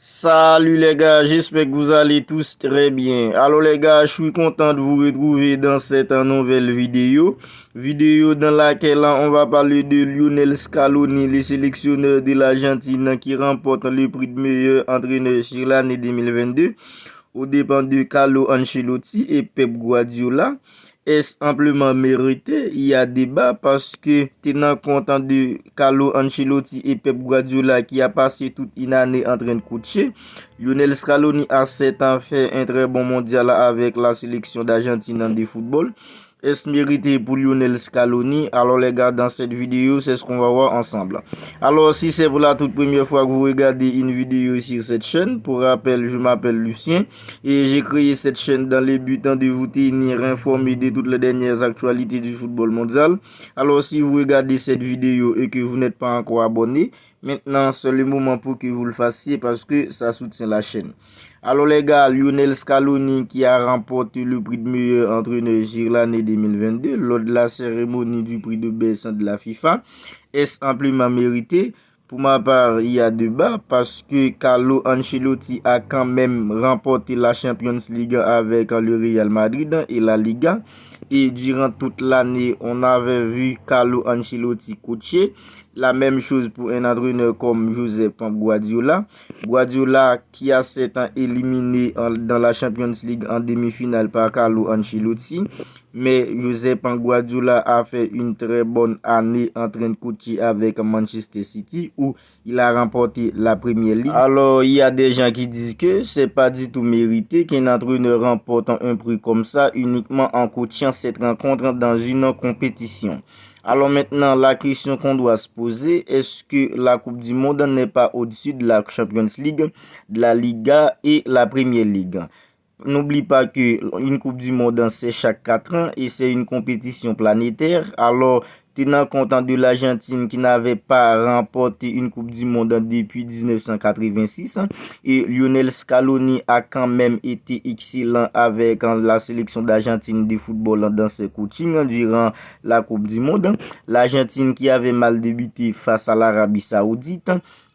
Salut les gars, j'espère que vous allez tous très bien. Alors les gars, je suis content de vous retrouver dans cette nouvelle vidéo. Vidéo dans laquelle on va parler de Lionel Scaloni, le sélectionneur de l'Argentine qui remporte le prix de meilleur entraîneur sur l'année 2022 aux dépens de Carlo Ancelotti et Pep Guardiola. Est-ce amplement mérité? Il y a débat parce que tenant compte de Carlo Ancelotti et Pep Guardiola qui a passé toute une année en train de coacher, Lionel Scaloni a 7 ans fait un très bon mondial avec la sélection d'Argentine de football. Est-ce mérité pour Lionel Scaloni? Alors les gars, dans cette vidéo, c'est ce qu'on va voir ensemble. Alors si c'est pour la toute première fois que vous regardez une vidéo sur cette chaîne, pour rappel, je m'appelle Lucien et j'ai créé cette chaîne dans le but de vous tenir informé de toutes les dernières actualités du football mondial. Alors si vous regardez cette vidéo et que vous n'êtes pas encore abonné, maintenant c'est le moment pour que vous le fassiez parce que ça soutient la chaîne. Alors les gars, Lionel Scaloni qui a remporté le prix de meilleur entraîneur sur l'année 2022 lors de la cérémonie du prix de baisse de la FIFA, est amplement mérité? Pour ma part, il y a débat parce que Carlo Ancelotti a quand même remporté la Champions League avec le Real Madrid et la Liga. Et durant toute l'année, on avait vu Carlo Ancelotti coacher. La même chose pour un entraîneur comme Josep Guardiola. Guardiola qui a 7 ans éliminé dans la Champions League en demi-finale par Carlo Ancelotti. Mais Josep Guardiola a fait une très bonne année en train de coacher avec Manchester City où il a remporté la Premier League. Alors il y a des gens qui disent que c'est pas du tout mérité qu'un entraîneur remporte un prix comme ça uniquement en coachant cette rencontre dans une compétition. Alors maintenant, la question qu'on doit se poser, est-ce que la Coupe du Monde n'est pas au-dessus de la Champions League, de la Liga et la Premier League? N'oublie pas que une Coupe du Monde, c'est chaque 4 ans et c'est une compétition planétaire. Alors, tenant compte de l'Argentine qui n'avait pas remporté une Coupe du Monde depuis 1986, et Lionel Scaloni a quand même été excellent avec la sélection d'Argentine de football dans ses coachings durant la Coupe du Monde. L'Argentine qui avait mal débuté face à l'Arabie Saoudite.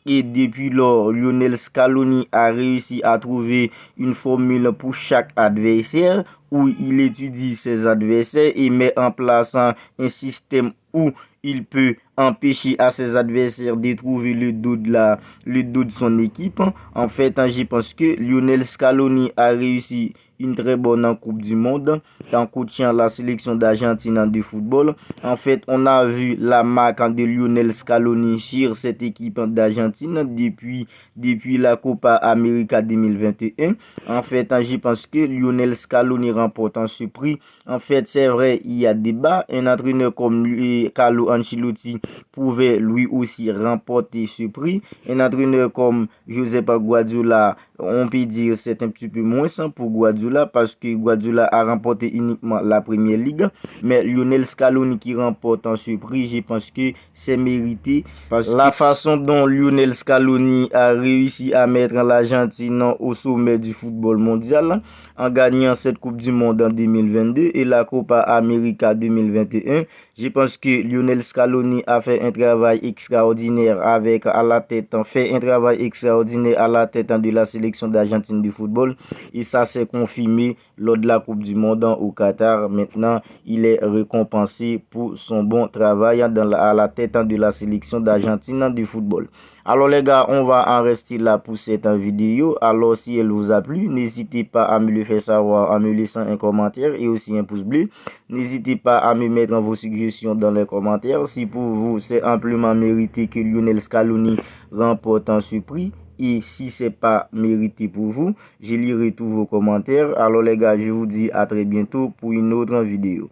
Et depuis lors, Lionel Scaloni a réussi à trouver une formule pour chaque adversaire où il étudie ses adversaires et met en place un système où il peut empêcher à ses adversaires de trouver le dos de son équipe. En fait, je pense que Lionel Scaloni a réussi une très bonne Coupe du Monde en coachant la sélection d'Argentine de football. En fait, on a vu la marque de Lionel Scaloni sur cette équipe d'Argentine depuis la Copa América 2021. En fait, je pense que Lionel Scaloni remporte ce prix. En fait, c'est vrai, il y a débat. Un entraîneur comme Carlo Ancelotti pouvait lui aussi remporter ce prix. Un entraîneur comme Josep Guardiola, on peut dire c'est un petit peu moins pour Guardiola parce que Guardiola a remporté uniquement la Première Ligue. Mais Lionel Scaloni qui remporte ce prix, je pense que c'est mérité parce que la façon dont Lionel Scaloni a réussi à mettre l'Argentine au sommet du football mondial en gagnant cette Coupe du Monde en 2022 et la Copa América 2021. Je pense que Lionel Scaloni a fait un travail extraordinaire avec à la tête, fait un travail extraordinaire à la tête de la sélection d'Argentine du football et ça s'est confirmé lors de la Coupe du Monde au Qatar. Maintenant, il est récompensé pour son bon travail à la tête de la sélection d'Argentine du football. Alors les gars, on va en rester là pour cette vidéo. Alors si elle vous a plu, n'hésitez pas à me le faire savoir en me laissant un commentaire et aussi un pouce bleu. N'hésitez pas à me mettre vos suggestions dans les commentaires. Si pour vous c'est amplement mérité que Lionel Scaloni remporte ce prix. Et si c'est pas mérité pour vous, je lirai tous vos commentaires. Alors les gars, je vous dis à très bientôt pour une autre vidéo.